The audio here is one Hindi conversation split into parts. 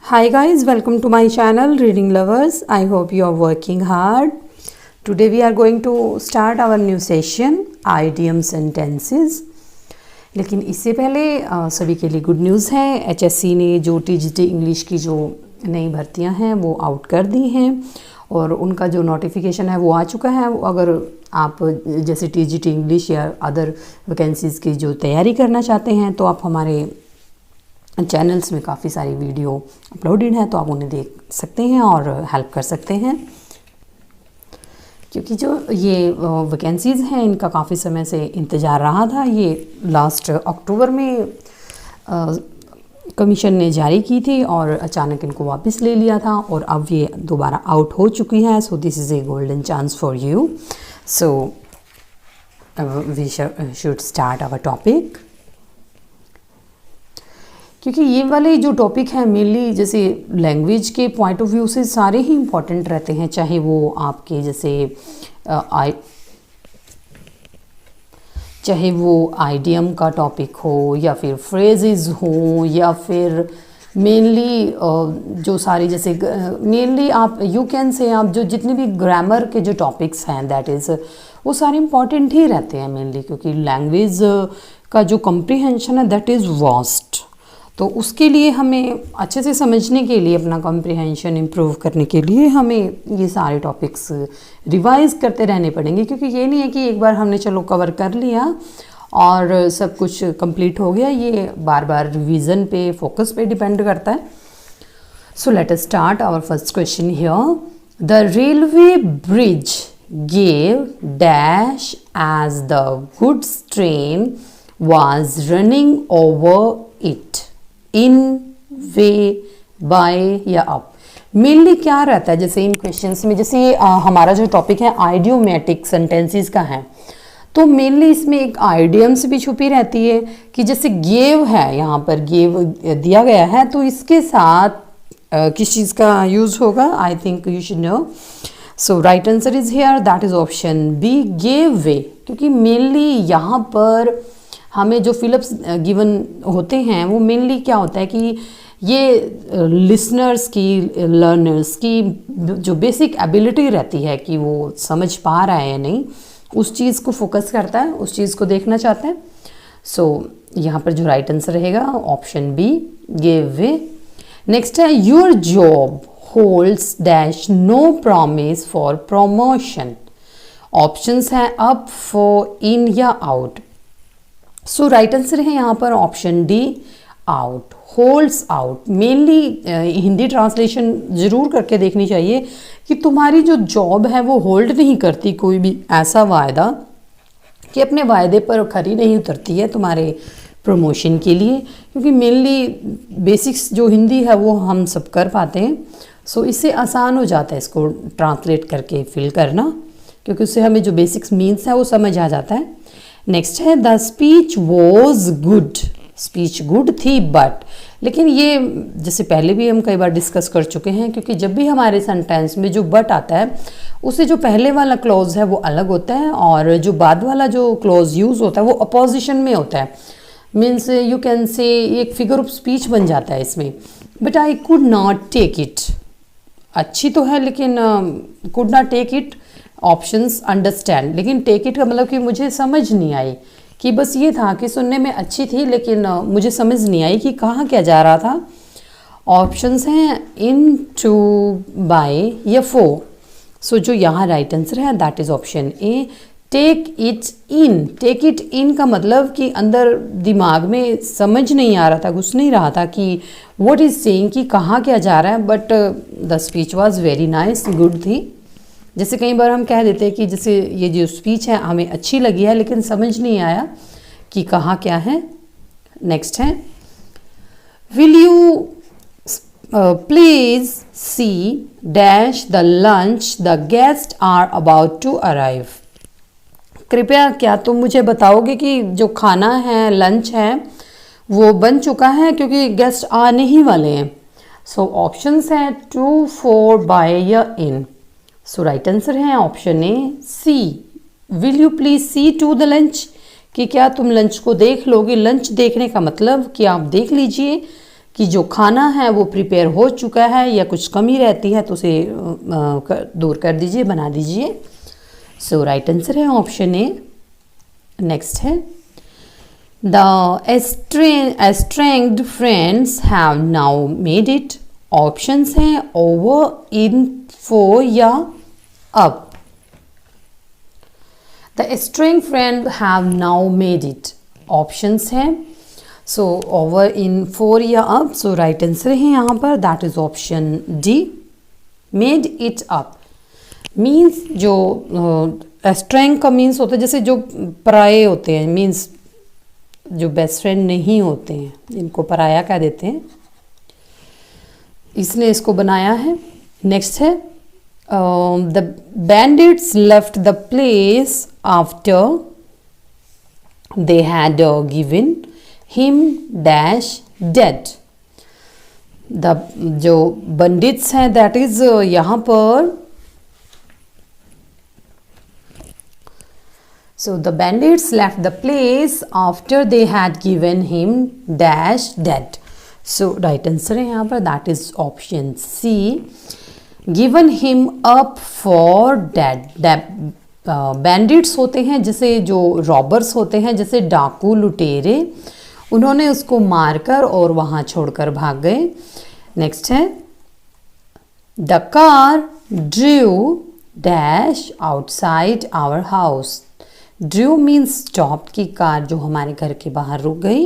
Hi guys, welcome to my channel Reading Lovers. I hope you are working hard. Today we are going to start our new session idiom sentences. लेकिन इससे पहले सभी के लिए गुड न्यूज़ है। HSC ने जो TGT इंग्लिश की जो नई भर्तियां हैं वो आउट कर दी हैं और उनका जो नोटिफिकेशन है वो आ चुका है। अगर आप जैसे TGT इंग्लिश या अदर वैकेंसीज़ की जो तैयारी करना चाहते हैं तो आप हमारे चैनल्स में काफ़ी सारी वीडियो अपलोडेड हैं, तो आप उन्हें देख सकते हैं और हेल्प कर सकते हैं। क्योंकि जो ये वैकेंसीज़ हैं इनका काफ़ी समय से इंतज़ार रहा था। ये लास्ट अक्टूबर में कमीशन ने जारी की थी और अचानक इनको वापस ले लिया था और अब ये दोबारा आउट हो चुकी है। So this is a golden chance for you. So we should start our topic. क्योंकि ये वाले जो टॉपिक हैं मेनली जैसे लैंग्वेज के पॉइंट ऑफ व्यू से सारे ही इम्पॉर्टेंट रहते हैं, चाहे वो आपके जैसे चाहे वो आइडियम का टॉपिक हो या फिर फ्रेजेस हो या फिर मेनली जो सारी जैसे मेनली आप यू कैन से आप जो जितने भी ग्रामर के जो टॉपिक्स हैं दैट इज़ वो सारे इम्पॉर्टेंट ही रहते हैं मेनली, क्योंकि लैंग्वेज का जो कम्प्रीहेंशन है दैट इज़ वास्ट। तो उसके लिए हमें अच्छे से समझने के लिए अपना कॉम्प्रिहेंशन इम्प्रूव करने के लिए हमें ये सारे टॉपिक्स रिवाइज करते रहने पड़ेंगे। क्योंकि ये नहीं है कि एक बार हमने चलो कवर कर लिया और सब कुछ कंप्लीट हो गया, ये बार बार रिवीजन पे फोकस पे डिपेंड करता है। So let us start our first question here. The railway bridge gave dash as the goods train was running over it in way by या अप। मेनली क्या रहता है जैसे इन क्वेश्चंस में, जैसे ये हमारा जो टॉपिक है आइडियोमेटिक सेंटेंसेस का है, तो मेनली इसमें एक आइडियम्स भी छुपी रहती है कि जैसे गेव है, यहाँ पर गेव दिया गया है तो इसके साथ किस चीज़ का यूज़ होगा, I think you should know. So right answer is here, that is option B gave way. क्योंकि मेनली यहाँ पर हमें जो फिलअप्स गिवन होते हैं वो मेनली क्या होता है कि ये लिसनर्स की लर्नर्स की जो बेसिक एबिलिटी रहती है कि वो समझ पा रहा है या नहीं, उस चीज़ को फोकस करता है, उस चीज़ को देखना चाहता है। सो यहाँ पर जो राइट आंसर रहेगा option B give way. Next है your job holds dash no promise for promotion. Options हैं अप, फॉर, इन या आउट। सो राइट आंसर है यहाँ पर option D out, holds out. Mainly Hindi translation ज़रूर करके देखनी चाहिए कि तुम्हारी जो जॉब है वो होल्ड नहीं करती कोई भी ऐसा वायदा कि अपने वायदे पर खरी नहीं उतरती है तुम्हारे प्रमोशन के लिए। क्योंकि मेनली बेसिक्स जो हिंदी है वो हम सब कर पाते हैं, सो इससे आसान हो जाता है इसको ट्रांसलेट करके फिल करना, क्योंकि उससे हमें जो बेसिक्स मीन्स है वो समझ आ जाता है। नेक्स्ट है the speech was good. Speech good थी बट, लेकिन ये जैसे पहले भी हम कई बार डिस्कस कर चुके हैं, क्योंकि जब भी हमारे सेंटेंस में जो बट आता है उससे जो पहले वाला क्लॉज है वो अलग होता है और जो बाद वाला जो क्लॉज यूज़ होता है वो अपोजिशन में होता है। मीन्स यू कैन से एक फिगर ऑफ स्पीच बन जाता है इसमें। But I could not take it, अच्छी तो है लेकिन could not take it options understand, लेकिन टेक इट का मतलब कि मुझे समझ नहीं आई, कि बस ये था कि सुनने में अच्छी थी लेकिन मुझे समझ नहीं आई कि कहाँ क्या जा रहा था। ऑप्शंस हैं इन, टू, बाय या फॉर। सो जो यहाँ राइट आंसर है that is option A take it in. Take it in का मतलब कि अंदर दिमाग में समझ नहीं आ रहा था, घुस नहीं रहा था कि व्हाट इज सेइंग, कि कहाँ क्या जा रहा है। But the speech was very nice, good थी। जैसे कई बार हम कह देते हैं कि जैसे ये जो स्पीच है हमें अच्छी लगी है लेकिन समझ नहीं आया कि कहाँ क्या है। नेक्स्ट है will you please see dash the lunch the guest are about to arrive. कृपया क्या तुम मुझे बताओगे कि जो खाना है लंच है वो बन चुका है क्योंकि गेस्ट आने ही वाले हैं। सो ऑप्शंस हैं टू, फोर, बाय या इन। सो राइट आंसर है option A see, will you please see to the lunch, कि क्या तुम लंच को देख लोगे। लंच देखने का मतलब कि आप देख लीजिए कि जो खाना है वो प्रिपेयर हो चुका है या कुछ कमी रहती है तो उसे दूर कर दीजिए, बना दीजिए। सो राइट आंसर है ऑप्शन ए। नेक्स्ट है the estranged friends have now made it। Options हैं ओवर, इन, फॉर या अब। The estranged friend have now made it। Options हैं सो ओवर, इन, फॉर या अब। सो राइट आंसर है यहाँ पर, that is option D, made it up. Means जो estranged का मीन्स होता है जैसे जो पराये होते हैं, मीन्स जो बेस्ट फ्रेंड नहीं होते हैं, इनको पराया कह देते हैं, इसने इसको बनाया है। नेक्स्ट है the bandits left the place after they had given him dash dead. The जो बंडिट्स हैं दैट इज यहाँ पर, so the bandits left the place after they had given him dash dead। so right answer है यहाँ पर, that is option C, given him up for dead। bandits होते हैं जैसे जो रॉबर्स होते हैं, जैसे डाकू लुटेरे, उन्होंने उसको मारकर और वहाँ छोड़कर भाग गए। नेक्स्ट है the car drew dash outside our house. Drew means stop, की कार जो हमारे घर के बाहर रुक गई।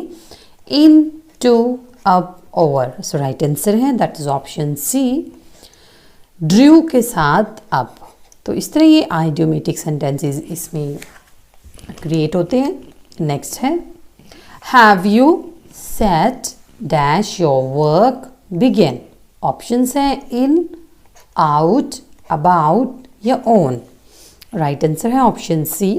In, to, up, over. So right answer है that is option C, drew के साथ अप। तो इस तरह ये आइडियोमेटिक सेंटेंसेस इसमें क्रिएट होते हैं। नेक्स्ट है have you set dash your work begin. Options हैं इन, आउट, अबाउट या ऑन। राइट आंसर है ऑप्शन सी,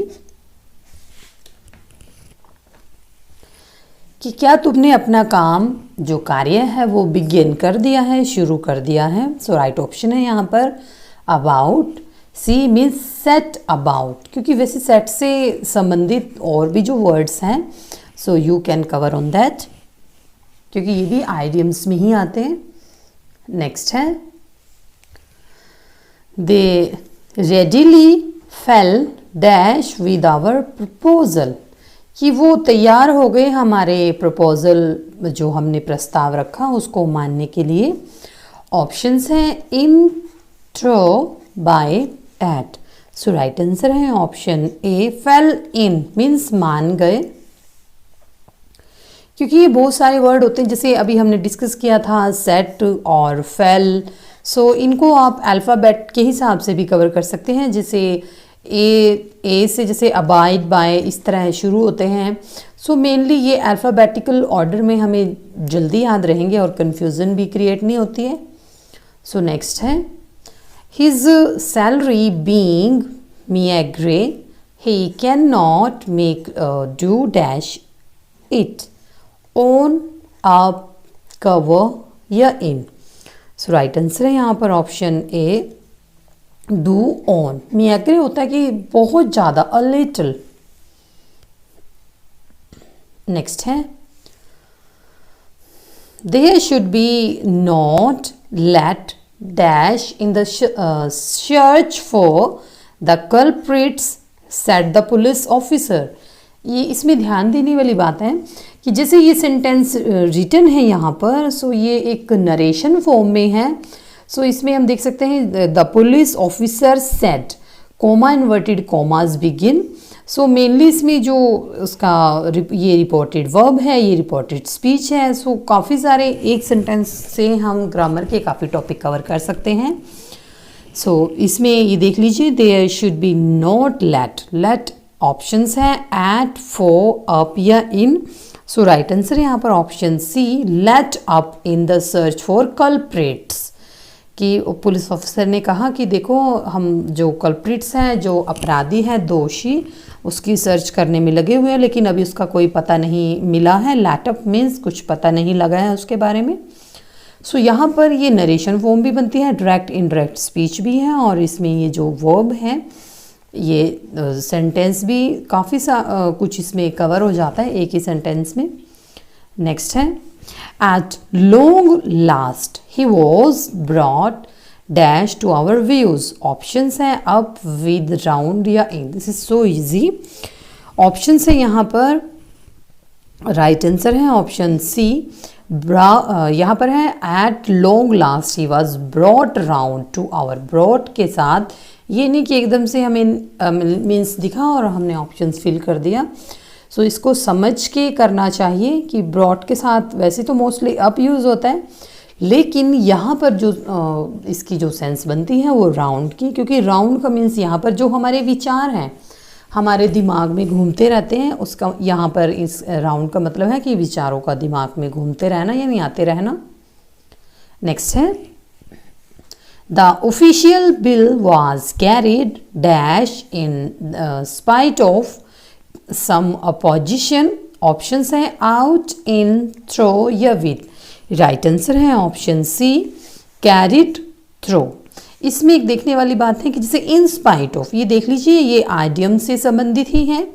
कि क्या तुमने अपना काम जो कार्य है वो बिगिन कर दिया है, शुरू कर दिया है। सो राइट ऑप्शन है यहाँ पर about. C means set about, क्योंकि वैसे सेट से संबंधित और भी जो वर्ड्स हैं so you can cover on that, क्योंकि ये भी आइडियम्स में ही आते हैं। नेक्स्ट है they readily fell dash with our proposal. कि वो तैयार हो गए हमारे प्रपोजल, जो हमने प्रस्ताव रखा उसको मानने के लिए। ऑप्शंस हैं इन, throw, bye, eight. So right answer है ऑप्शन ए, फेल इन मीन्स मान गए। क्योंकि ये बहुत सारे वर्ड होते हैं, जैसे अभी हमने डिस्कस किया था सेट और फेल। सो इनको आप अल्फ़ाबेट के हिसाब से भी कवर कर सकते हैं, जैसे ए से जैसे अबाइड बाय इस तरह शुरू होते हैं। सो मेनली ये अल्फ़ाबेटिकल ऑर्डर में हमें जल्दी याद रहेंगे और कन्फ्यूज़न भी क्रिएट नहीं होती है। सो नेक्स्ट है his salary being meagre, he cannot make do dash it on, up, cover या in। सो राइट आंसर है यहाँ पर ऑप्शन ए, डू ऑन। मियाग्रे होता है कि बहुत ज़्यादा, अ लिटिल। नेक्स्ट है there should be not late dash in the search for the culprits said the police officer. ये इसमें ध्यान देने वाली बात है कि जैसे ये सेंटेंस रिटन है यहाँ पर, सो ये एक नरेशन फॉर्म में है। सो इसमें हम देख सकते हैं the police officer said, coma inverted commas begin. So mainly इसमें जो उसका ये रिपोर्टेड वर्ब है, ये रिपोर्टेड स्पीच है। सो काफ़ी सारे एक सेंटेंस से हम ग्रामर के काफ़ी टॉपिक कवर कर सकते हैं। सो इसमें ये देख लीजिए, there should be not late. Late options हैं एट, फॉर, अप या इन। सो राइट आंसर है यहाँ पर option C, late up in the search for culprits. कि पुलिस ऑफिसर ने कहा कि देखो हम जो कल्प्रिट्स हैं, जो अपराधी हैं, दोषी, उसकी सर्च करने में लगे हुए हैं, लेकिन अभी उसका कोई पता नहीं मिला है। लेट अप मीन्स कुछ पता नहीं लगा है उसके बारे में। सो यहाँ पर ये नरेशन फॉर्म भी बनती है, डायरेक्ट इनडायरेक्ट स्पीच भी है, और इसमें ये जो वर्ब है ये सेंटेंस भी काफ़ी कुछ इसमें कवर हो जाता है एक ही सेंटेंस में। नेक्स्ट है At long last he was brought dash to our views. Options है up, with, round या in. This is so easy. Options है यहाँ पर, राइट आंसर है ऑप्शन सी। यहाँ पर है at long last he was brought round to our. Brought के साथ ये नहीं कि एकदम से हमें मीन्स दिखा और हमने ऑप्शंस फिल कर दिया। सो इसको समझ के करना चाहिए कि ब्रॉट के साथ वैसे तो मोस्टली अप यूज़ होता है, लेकिन यहाँ पर जो इसकी जो सेंस बनती है वो राउंड की, क्योंकि राउंड का मीन्स यहाँ पर जो हमारे विचार हैं हमारे दिमाग में घूमते रहते हैं, उसका यहाँ पर इस राउंड का मतलब है कि विचारों का दिमाग में घूमते रहना यानी आते रहना। नेक्स्ट है the official bill was carried dash in spite of some opposition. Options है आउट, इन, थ्रो या विद। राइट आंसर है ऑप्शन सी, कैरिड थ्रो। इसमें एक देखने वाली बात है कि जैसे इन स्पाइट ऑफ, ये देख लीजिए ये आइडियम से संबंधित ही है।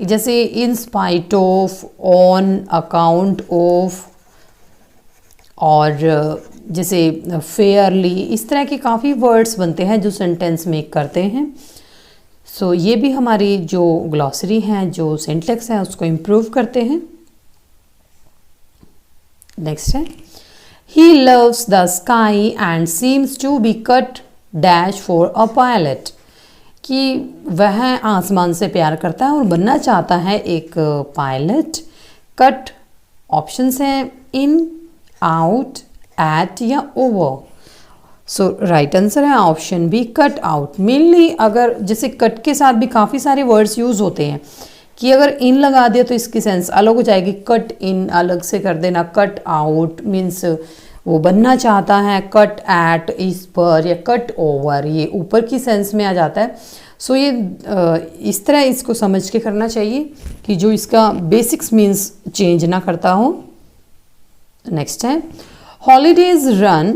जैसे इन spite of, on account of, और जैसे फेयरली, इस तरह के काफ़ी वर्ड्स बनते हैं जो सेंटेंस मेक करते हैं। सो ये भी हमारी जो ग्लॉसरी है, जो सिंटैक्स है, उसको इम्प्रूव करते हैं। नेक्स्ट है He loves the sky and seems to be cut dash for a pilot। कि वह आसमान से प्यार करता है और बनना चाहता है एक पायलट। कट ऑप्शंस हैं इन, आउट, एट या ओवर। सो राइट आंसर है option B, cut out. Mainly अगर जैसे कट के साथ भी काफ़ी सारे वर्ड्स यूज़ होते हैं कि अगर इन लगा दिया तो इसकी सेंस अलग हो जाएगी। कट इन अलग से कर देना, कट आउट मीन्स वो बनना चाहता है, कट एट इस पर, या कट ओवर ये ऊपर की सेंस में आ जाता है। सो ये इस तरह इसको समझ के करना चाहिए कि जो इसका बेसिक्स मीन्स चेंज ना करता हो। नेक्स्ट है holidays run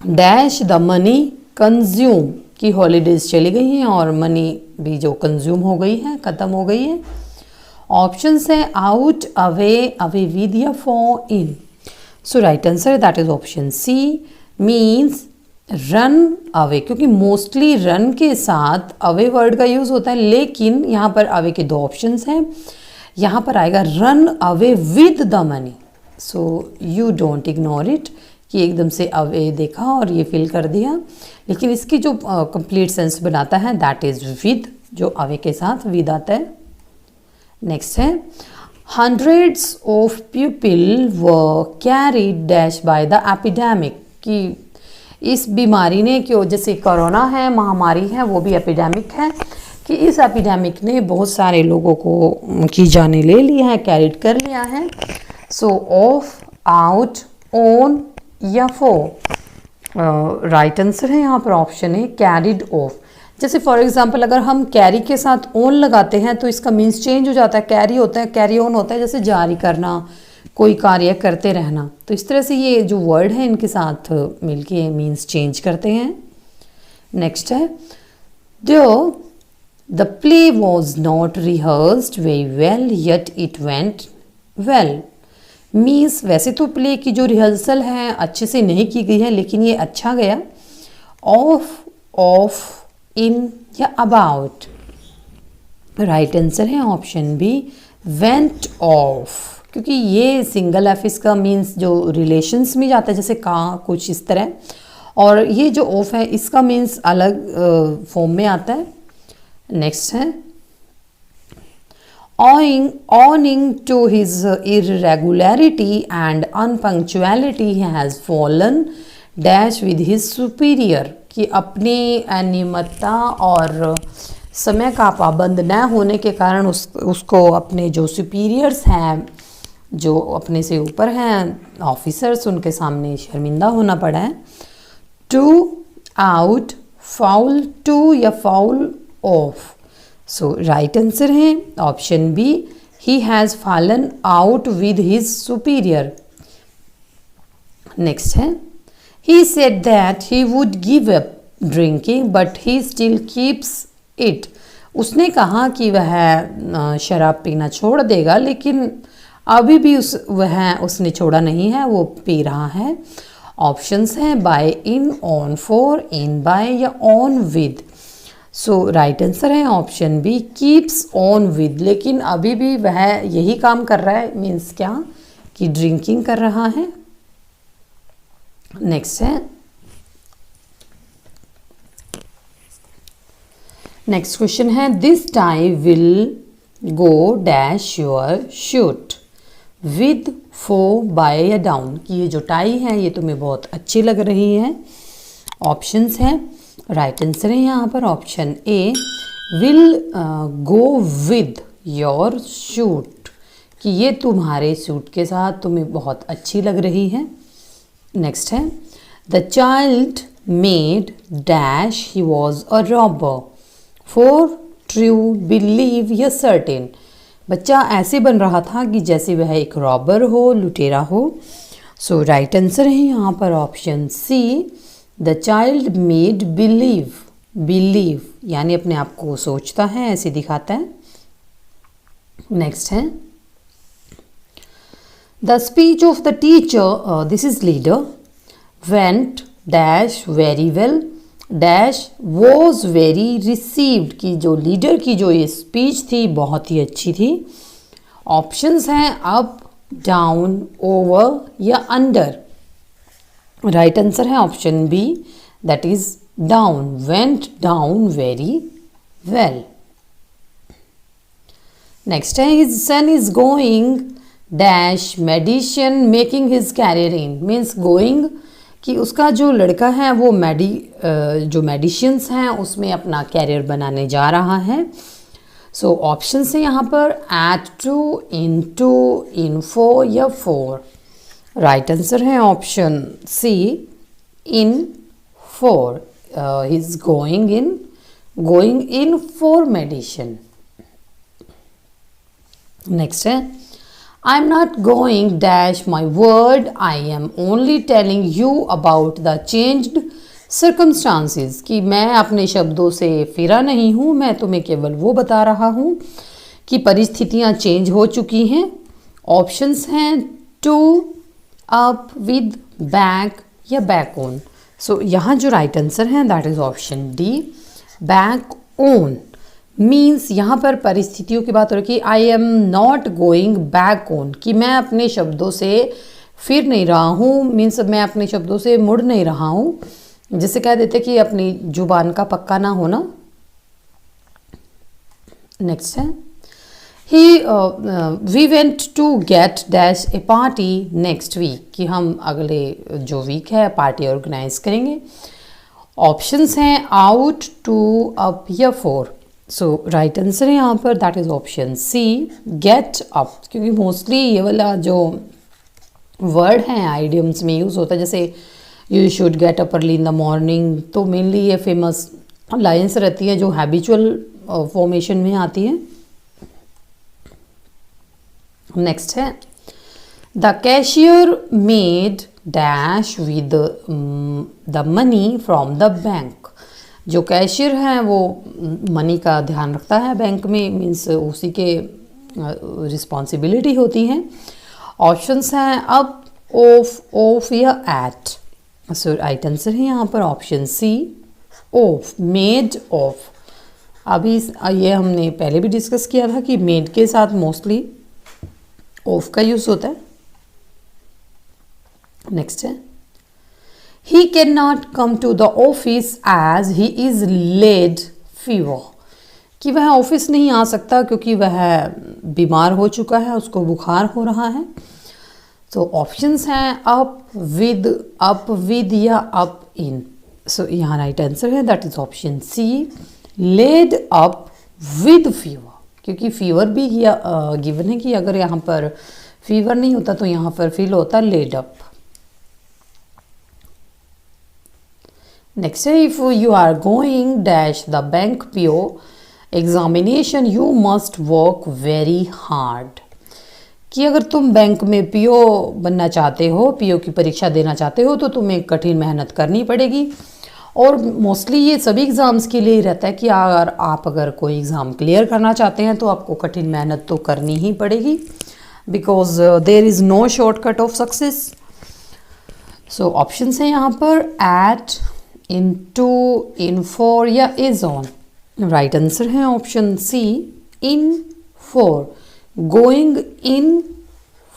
dash the money consume. कि हॉलीडेज चली गई हैं और मनी भी जो कंज्यूम हो गई है, ख़त्म हो गई है। ऑप्शंस है आउट, अवे, अवे विद या for, in. So right answer that is option C, means run away, क्योंकि मोस्टली रन के साथ अवे वर्ड का यूज़ होता है, लेकिन यहाँ पर अवे के दो ऑप्शंस हैं। यहाँ पर आएगा run away with the money. So you don't ignore it कि एकदम से अवे देखा और ये फिल कर दिया, लेकिन इसकी जो कंप्लीट सेंस बनाता है दैट इज़ विद, जो अवे के साथ विद आता है। नेक्स्ट है hundreds of people were carried dash by the epidemic. कि इस बीमारी ने, क्यों जैसे कोरोना है, महामारी है, वो भी एपिडेमिक है, कि इस एपिडेमिक ने बहुत सारे लोगों को की जाने ले लिया है, कैरीड कर लिया है। सो ऑफ, आउट, ऑन या फॉर। राइट आंसर है यहाँ पर ऑप्शन है कैरिड ऑफ। जैसे फॉर एग्जांपल अगर हम कैरी के साथ ऑन लगाते हैं तो इसका मीन्स चेंज हो जाता है, कैरी होता है, कैरी ऑन होता है, जैसे जारी करना, कोई कार्य करते रहना। तो इस तरह से ये जो वर्ड है इनके साथ मिलके मीन्स चेंज करते हैं। नेक्स्ट है the play was not rehearsed very well yet it went well. Means वैसे तो प्ले की जो रिहर्सल है अच्छे से नहीं की गई है, लेकिन ये अच्छा गया। ऑफ, ऑफ, इन या अबाउट। राइट आंसर है ऑप्शन बी, वेंट ऑफ, क्योंकि ये सिंगल एफ इसका मीन्स जो रिलेशंस में जाता है, जैसे का, कुछ इस तरह, और ये जो ऑफ है इसका मीन्स अलग फॉर्म में आता है। नेक्स्ट है owing to his irregularity and unpunctuality he has fallen dash with his superior। कि अपनी अनियमितता और समय का पाबंद न होने के कारण उसको अपने जो सुपीरियर्स हैं, जो अपने से ऊपर हैं ऑफिसर्स, उनके सामने शर्मिंदा होना पड़ा है। टू, आउट, फाउल टू या foul off. So right answer है option B, he has fallen out with his superior. Next है he said that he would give up drinking but he still keeps it. उसने कहा कि वह शराब पीना छोड़ देगा, लेकिन अभी भी उसने छोड़ा नहीं है, वो पी रहा है। ऑप्शंस हैं by, in, on, for, in, by या on with. So right answer है option B, keeps on with. लेकिन अभी भी वह यही काम कर रहा है, मीन्स क्या कि ड्रिंकिंग कर रहा है। नेक्स्ट है, नेक्स्ट क्वेश्चन है, this tie will go dash your suit with, for, by या डाउन। कि ये जो टाई है ये तुम्हें बहुत अच्छी लग रही है। ऑप्शंस हैं, राइट आंसर है यहाँ पर option A, will go with your shoot. कि ये तुम्हारे सूट के साथ तुम्हें बहुत अच्छी लग रही है। नेक्स्ट है, the child made dash he was a robber, for, true, believe या सर्टेन। बच्चा ऐसे बन रहा था कि जैसे वह एक रॉबर हो, लुटेरा हो। सो राइट आंसर है यहाँ पर option C, the child made believe. Believe यानी अपने आप को सोचता है, ऐसे दिखाता है। नेक्स्ट है, the speech of the teacher, this is leader, went dash very well, dash was very received. की जो लीडर की जो ये स्पीच थी बहुत ही अच्छी थी। ऑप्शंस हैं अप, डाउन, ओवर या अंडर। राइट आंसर है option B, that is down, went down very well. Next है, his son is going dash medicine making his career in. Means going कि उसका जो लड़का है वो जो मेडिसिन्स हैं उसमें अपना कैरियर बनाने जा रहा है। सो ऑप्शन है यहाँ पर एट टू, इन फोर या फोर। राइट आंसर है option C, in for. He is going in for medicine. Next है, I am not going dash my word, I am only telling you about the changed circumstances। कि मैं अपने शब्दों से फिरा नहीं हूँ, मैं तुम्हें केवल वो बता रहा हूँ कि परिस्थितियाँ चेंज हो चुकी हैं। ऑप्शंस हैं टू, अप, विद, बैक या बैक ऑन। सो यहाँ जो राइट आंसर है that is option D, back on. Means यहाँ पर परिस्थितियों की बात हो रही है कि I am not going back on, कि मैं अपने शब्दों से फिर नहीं रहा हूँ। मीन्स मैं अपने शब्दों से मुड़ नहीं रहा हूँ। जिसे कह देते कि अपनी जुबान का पक्का ना होना। नेक्स्ट है, we went to get dash a party next week. कि हम अगले जो वीक है पार्टी ऑर्गेनाइज करेंगे। ऑप्शंस हैं आउट, टू, अप या फोर। सो राइट आंसर है यहाँ पर that is option C, get up. क्योंकि मोस्टली ये वाला जो वर्ड है आइडियम्स में यूज़ होता है, जैसे you should get up early in the morning. तो मेनली ये फेमस लाइन्स रहती है जो हैबिचुअल फॉर्मेशन में आती है। नेक्स्ट है, the cashier made dash with the money from the bank. जो कैशियर है वो मनी का ध्यान रखता है बैंक में, मीन्स उसी के रिस्पॉन्सिबिलिटी होती है। ऑप्शंस हैं अप, ऑफ या एट। सो राइट आंसर है यहाँ पर option C, off, made off. अभी ये हमने पहले भी डिस्कस किया था कि मेड के साथ मोस्टली ऑफ का यूज़ होता है। नेक्स्ट है, he cannot come to the office as he is laid fever। कि वह ऑफिस नहीं आ सकता क्योंकि वह बीमार हो चुका है, उसको बुखार हो रहा है। तो ऑप्शंस हैं अप विद या अप इन। सो यहाँ राइट आंसर है that is option C, led up with fever. क्योंकि फीवर भी गिवन है कि अगर यहाँ पर फीवर नहीं होता तो यहाँ पर फील होता लेड अप। नेक्स्ट है, if you are going dash the bank PO examination you must work very hard. कि अगर तुम बैंक में पीओ बनना चाहते हो, पीओ की परीक्षा देना चाहते हो तो तुम्हें कठिन मेहनत करनी पड़ेगी। और मोस्टली ये सभी एग्ज़ाम्स के लिए ही रहता है कि अगर कोई एग्ज़ाम क्लियर करना चाहते हैं तो आपको कठिन मेहनत तो करनी ही पड़ेगी। Because there is no shortcut of success. So option है यहाँ पर at, in to, in for या इज ऑन। राइट आंसर है option C, in for. Going in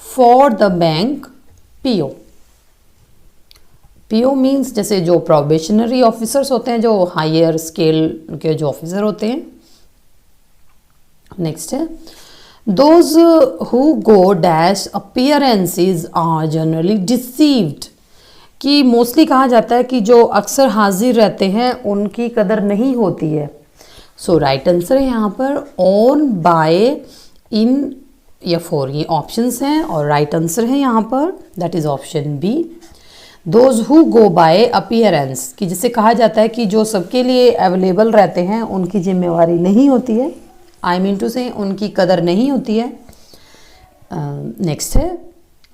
for the bank, PO. PO means जैसे जो प्रोबेशनरी ऑफिसर्स होते हैं, जो हायर स्केल के जो ऑफिसर होते हैं। नेक्स्ट है those who go dash appearances are generally deceived, कि मोस्टली कहा जाता है कि जो अक्सर हाजिर रहते हैं उनकी कदर नहीं होती है। सो राइट आंसर है यहाँ पर ऑन, बाय, इन या फॉर, ये ऑप्शंस हैं और राइट आंसर है यहाँ पर that is option B, those who go by appearance, कि जिसे कहा जाता है कि जो सबके लिए अवेलेबल रहते हैं उनकी जिम्मेवारी नहीं होती है, आई मीन टू से उनकी कदर नहीं होती है। नेक्स्ट है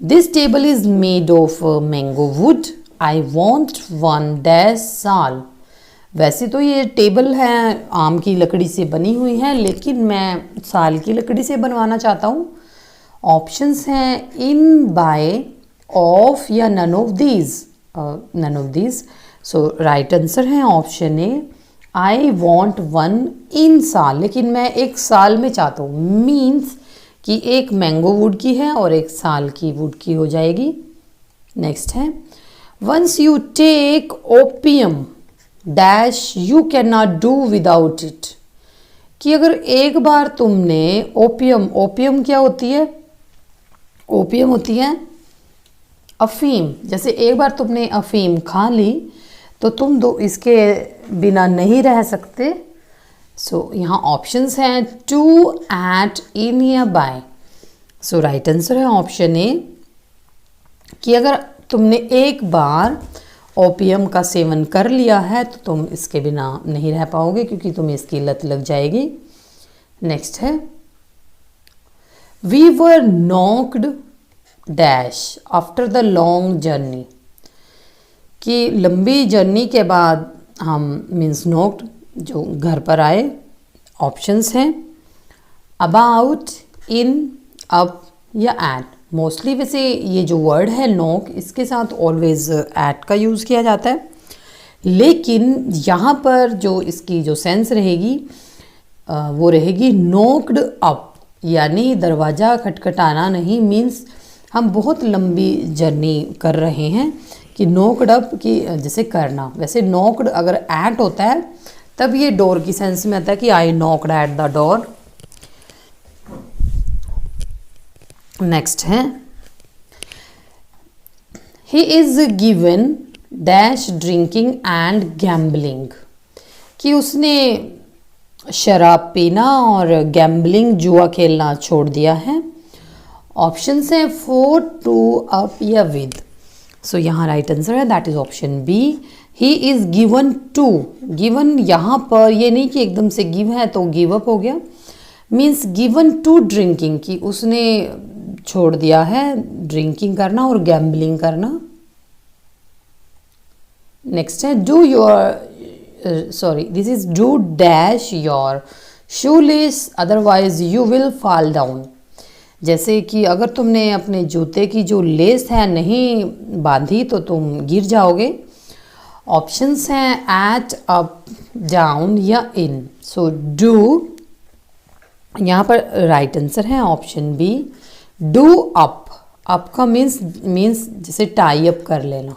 this table is made of mango would, I want one dash साल। वैसे तो ये टेबल है आम की लकड़ी से बनी हुई है, लेकिन मैं साल की लकड़ी से बनवाना चाहता हूँ। ऑप्शंस हैं इन, बाय, ऑफ या none of these, none of these. So right answer है option A, I want one in साल, लेकिन मैं एक साल में चाहता हूँ। मीन्स कि एक मैंगो वुड की है और एक साल की वुड की हो जाएगी। नेक्स्ट है once you take opium dash you can not do without it, कि अगर एक बार तुमने ओपियम, ओपियम क्या होती है? ओपियम होती है अफीम। जैसे एक बार तुमने अफीम खा ली तो तुम दो इसके बिना नहीं रह सकते। सो यहाँ ऑप्शंस हैं टू, एट, इन या बाय। सो राइट आंसर है ऑप्शन ए, कि अगर तुमने एक बार ओपियम का सेवन कर लिया है तो तुम इसके बिना नहीं रह पाओगे, क्योंकि तुम्हें इसकी लत लग जाएगी। नेक्स्ट है we were knocked dash after the long journey, कि लंबी जर्नी के बाद हम मीन्स नॉक्ड जो घर पर आए। ऑप्शंस हैं अबाउट, इन, अप या एट। मोस्टली वैसे ये जो वर्ड है नॉक, इसके साथ ऑलवेज एट का यूज़ किया जाता है, लेकिन यहाँ पर जो इसकी जो सेंस रहेगी वो रहेगी नॉक्ड अप, यानी दरवाज़ा खटखटाना नहीं। मीन्स हम बहुत लंबी जर्नी कर रहे हैं, कि नॉक्ड अप की जैसे करना। वैसे नॉक्ड अगर एट होता है तब ये डोर की सेंस में आता है कि I knocked at the door. Next है he is given dash drinking and gambling, कि उसने शराब पीना और गैम्बलिंग जुआ खेलना छोड़ दिया है। ऑप्शंस हैं फॉर, टू, अप या विद। सो यहाँ राइट आंसर है that is option B, he is given to. Given यहाँ पर ये नहीं कि एकदम से गिव है तो गिव अप हो गया, मीन्स गिवन टू ड्रिंकिंग, कि उसने छोड़ दिया है ड्रिंकिंग करना और गैम्बलिंग करना। नेक्स्ट है do your sorry this is do dash your shoelace otherwise you will fall down, जैसे कि अगर तुमने अपने जूते की जो लेस है नहीं बांधी तो तुम गिर जाओगे। ऑप्शंस हैं एट, अप, डाउन या इन। सो डू यहाँ पर राइट आंसर है option B, do up. Up का मीन्स जैसे टाई अप कर लेना,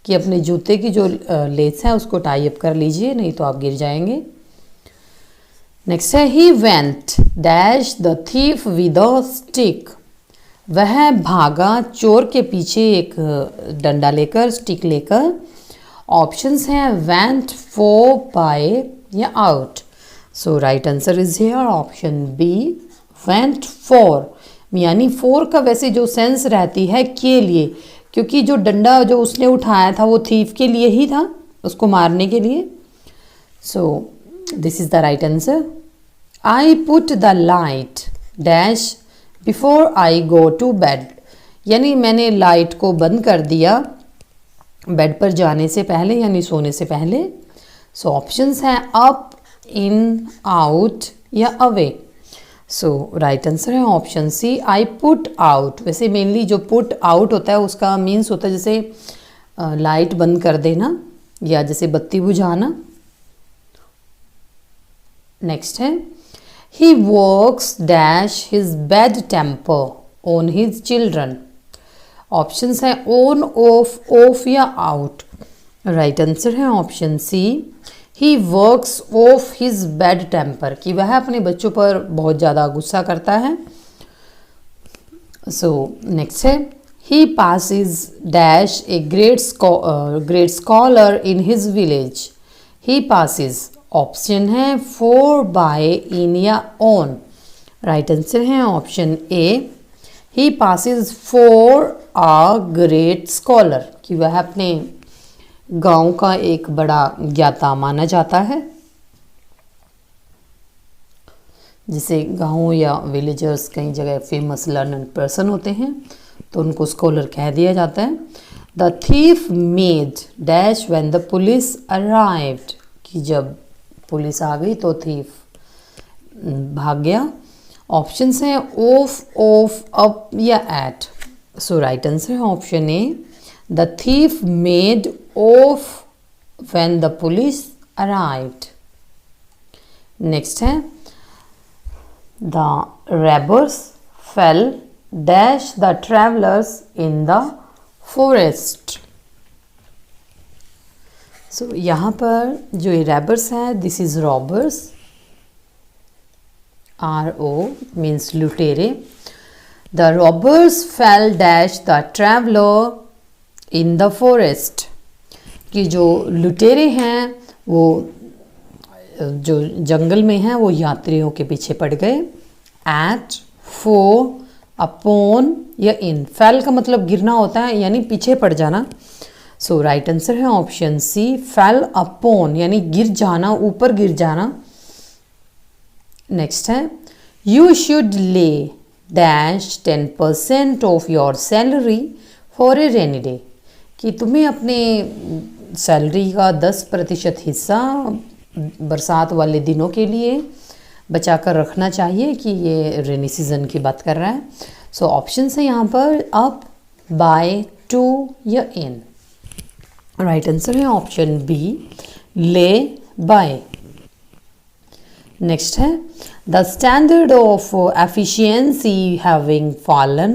कि अपने जूते की जो लेस है उसको टाई अप कर लीजिए, नहीं तो आप गिर जाएंगे। नेक्स्ट है he went dash the thief with a stick, वह भागा चोर के पीछे एक डंडा लेकर, स्टिक लेकर। ऑप्शंस हैं वेंट, फॉर, बाय या out. So right answer is here option B, went for, यानी फॉर का वैसे जो सेंस रहती है के लिए, क्योंकि जो डंडा जो उसने उठाया था वो थीफ के लिए ही था, उसको मारने के लिए। So this is the right answer. I put the light dash before I go to bed, यानी मैंने लाइट को बंद कर दिया बेड पर जाने से पहले, यानी सोने से पहले। सो ऑप्शंस हैं अप, इन, आउट या अवे। सो राइट आंसर है option C, I put out. वैसे मेनली जो पुट आउट होता है उसका मीन्स होता है जैसे लाइट बंद कर देना या जैसे बत्ती बुझाना। नेक्स्ट है, he works dash his bad temper on his children. Options है ऑन, ऑफ, ऑफ या आउट। राइट आंसर है option C, he works off his bad temper, कि वह अपने बच्चों पर बहुत ज़्यादा गुस्सा करता है। सो नेक्स्ट है, he passes dash a great scholar in his village. He passes, option है 4 बाय, इन या ऑन। राइट आंसर है option A, he passes for a great scholar, कि वह अपने गांव का एक बड़ा ज्ञाता माना जाता है। जिसे गांव या विलेजर्स कई जगह फेमस लर्नड पर्सन होते हैं तो उनको स्कॉलर कह दिया जाता है। The thief made dash when the police arrived, कि जब पुलिस आ गई तो थीफ भाग गया। ऑप्शंस हैं ऑफ, ऑफ, अप या एट। सो राइट आंसर है option A, the thief made off when the police arrived. Next है, the robbers fell dash the travellers in the forest. So यहाँ पर जो ये रॉबर्स है, this is robbers, RO means लुटेरे। The robbers fell dash the traveler in the forest, कि जो लुटेरे हैं वो जो जंगल में हैं वो यात्रियों के पीछे पड़ गए। At, for, upon या in। फैल का मतलब गिरना होता है यानी पीछे पड़ जाना। सो राइट आंसर है ऑप्शन सी, फैल अपॉन यानी गिर जाना, ऊपर गिर जाना। नेक्स्ट है, यू शुड ले dash 10% of your salary for a rainy day, कि तुम्हें अपने सैलरी का 10% हिस्सा बरसात वाले दिनों के लिए बचा कर रखना चाहिए, कि ये रेनी सीजन की बात कर रहा है। सो ऑप्शन है यहाँ पर अप, बाय, टू या इन। राइट आंसर है option B, lay, by. Next है, the standard of efficiency having fallen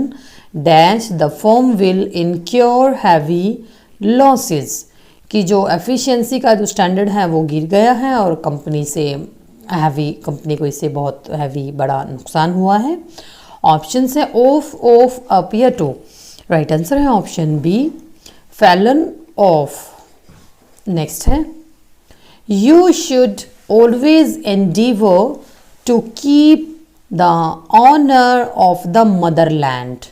dash the firm will incur heavy losses, कि जो एफिशिएंसी का जो स्टैंडर्ड है वो गिर गया है और कंपनी को इससे बहुत हैवी बड़ा नुकसान हुआ है। ऑप्शन है ऑफ, ऑफ, अप या टू। राइट आंसर है option B, fallen off. Next है, you should always endeavor to keep the honor of the motherland,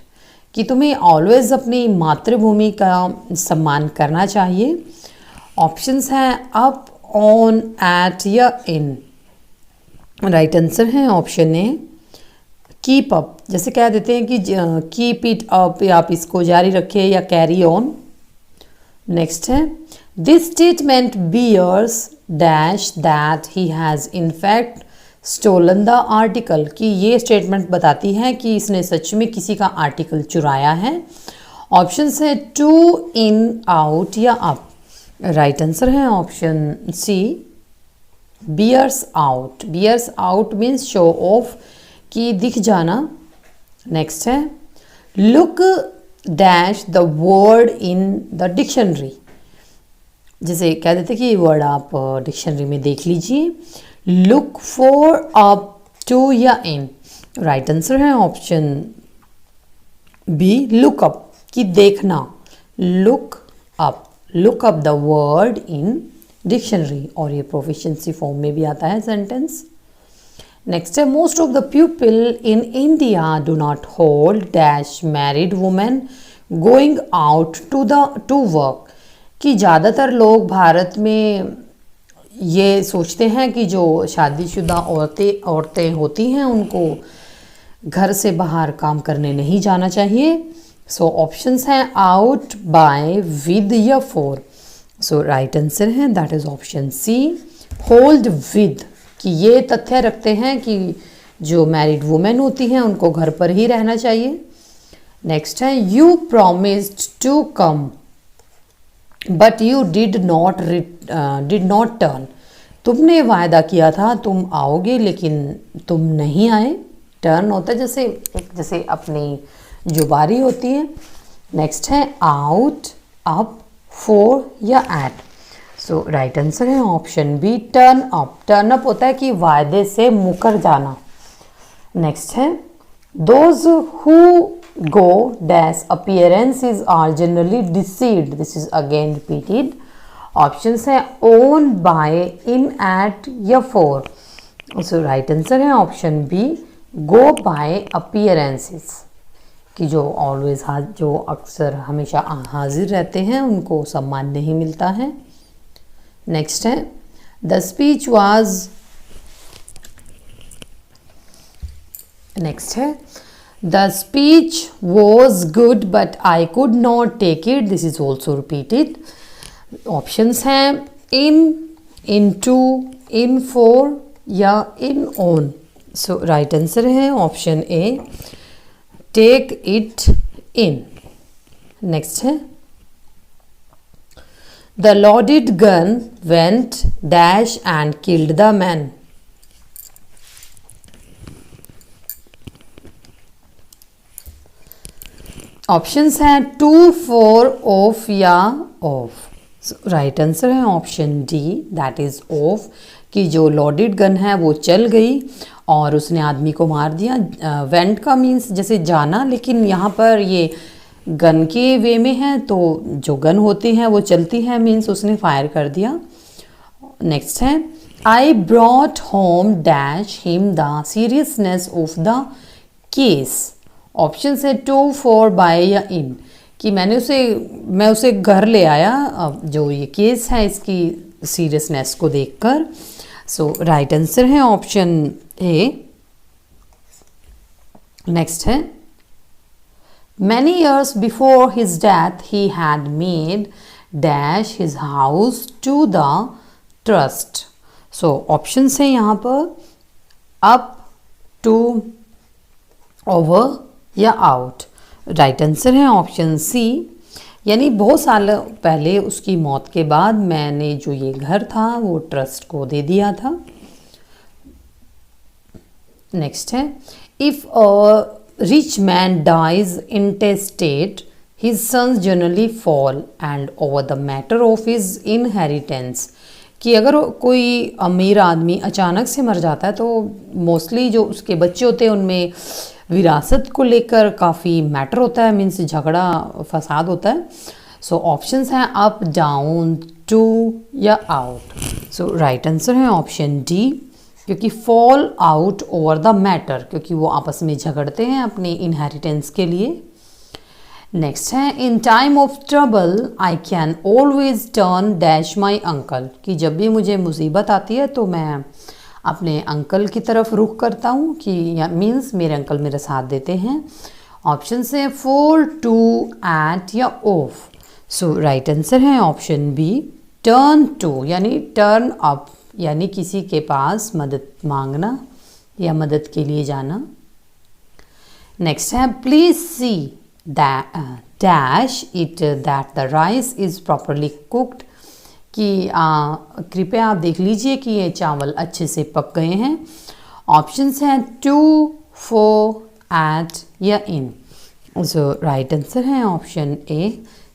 कि तुम्हें always अपनी मातृभूमि का सम्मान करना चाहिए। ऑप्शंस हैं अप, ऑन, एट या इन। राइट आंसर है ऑप्शन ए, कीप अप, जैसे कह देते हैं कि कीप इट अप, या आप इसको जारी रखें या कैरी ऑन। नेक्स्ट है, this statement bears dash that he has in fact stolen the article, कि ये स्टेटमेंट बताती है कि इसने सच में किसी का आर्टिकल चुराया है। ऑप्शन है टू, इन, आउट या अप। राइट आंसर है option C, bears out. Bears out means show off, कि दिख जाना। नेक्स्ट है, look dash the word in the dictionary, जैसे कह देते कि ये वर्ड आप डिक्शनरी में देख लीजिए। लुक फॉर, अप, टू या इन। राइट आंसर है ऑप्शन बी, लुक अप, कि देखना। Look up the word in dictionary, और ये प्रोफिशिएंसी फॉर्म में भी आता है सेंटेंस। नेक्स्ट है, most of the people in India do not hold dash married women going out to work, कि ज़्यादातर लोग भारत में ये सोचते हैं कि जो शादीशुदा औरतें होती हैं उनको घर से बाहर काम करने नहीं जाना चाहिए। सो ऑप्शंस हैं आउट, बाय, विद या फॉर। सो राइट आंसर है that is option C, hold with, कि ये तथ्य रखते हैं कि जो मैरिड वुमेन होती हैं उनको घर पर ही रहना चाहिए। नेक्स्ट है you promised to come but you did not turn. तुमने वायदा किया था तुम आओगे लेकिन तुम नहीं आए। टर्न होता है जैसे अपनी जो बारी होती है। नेक्स्ट है आउट, अप, फॉर या एट। सो राइट आंसर है option be turn up. Turn up होता है कि वायदे से मुकर जाना। नेक्स्ट है those who go dash appearances are generally deceived. This is again repeated. Options है own, by, in, at या for. So right answer है option B go by appearances कि जो always जो अक्सर हमेशा हाजिर रहते हैं उनको सम्मान नहीं मिलता है। नेक्स्ट है the speech was, नेक्स्ट है The speech was good but I could not take it. This is also repeated. Options हैं in, into, in for या in on. So right answer है option A take it in. Next है The loaded gun went dash and killed the man. Options हैं टू, फोर, ऑफ या ऑफ। राइट आंसर है option D that is of कि जो लोडेड गन है वो चल गई और उसने आदमी को मार दिया। वेंट का मीन्स जैसे जाना, लेकिन यहाँ पर ये गन के वे में है तो जो गन होती है वो चलती है, मीन्स उसने फायर कर दिया। नेक्स्ट है I brought home dash him the seriousness of the case. Option है टू, फोर, बाय या इन कि मैं उसे घर ले आया जो ये केस है इसकी सीरियसनेस को देखकर। सो राइट आंसर है ऑप्शन ए। नेक्स्ट है many years before his death he had made dash his house to the trust. So option है यहाँ पर अप, टू, ओवर या आउट। राइट आंसर है ऑप्शन सी यानी बहुत साल पहले उसकी मौत के बाद मैंने जो ये घर था वो ट्रस्ट को दे दिया था। नेक्स्ट है if a rich man dies intestate his sons generally fall and over the matter of his inheritance कि अगर कोई अमीर आदमी अचानक से मर जाता है तो मोस्टली जो उसके बच्चे होते हैं उनमें विरासत को लेकर काफ़ी मैटर होता है, मीन्स झगड़ा फसाद होता है। सो ऑप्शंस हैं अप, डाउन, टू या आउट। सो राइट आंसर है ऑप्शन डी क्योंकि fall out over the matter क्योंकि वो आपस में झगड़ते हैं अपने इनहेरिटेंस के लिए। नेक्स्ट है in time of trouble I can always turn dash my uncle कि जब भी मुझे मुसीबत आती है तो मैं अपने अंकल की तरफ रुख करता हूँ कि मीन्स मेरे अंकल मेरा साथ देते हैं। ऑप्शन से फोर, टू, एट या ऑफ। सो राइट आंसर है ऑप्शन बी टर्न टू यानी टर्न अप यानी किसी के पास मदद मांगना या मदद के लिए जाना। नेक्स्ट है please see dash it that the rice is properly cooked कि कृपया आप देख लीजिए कि ये चावल अच्छे से पक गए हैं। ऑप्शंस हैं टू, फोर, एट या इन। सो राइट आंसर है option A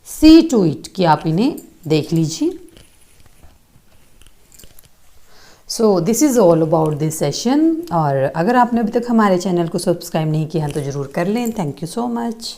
see to it कि आप इन्हें देख लीजिए। So this is all about this session और अगर आपने अभी तक हमारे चैनल को सब्सक्राइब नहीं किया है तो ज़रूर कर लें। Thank you so much.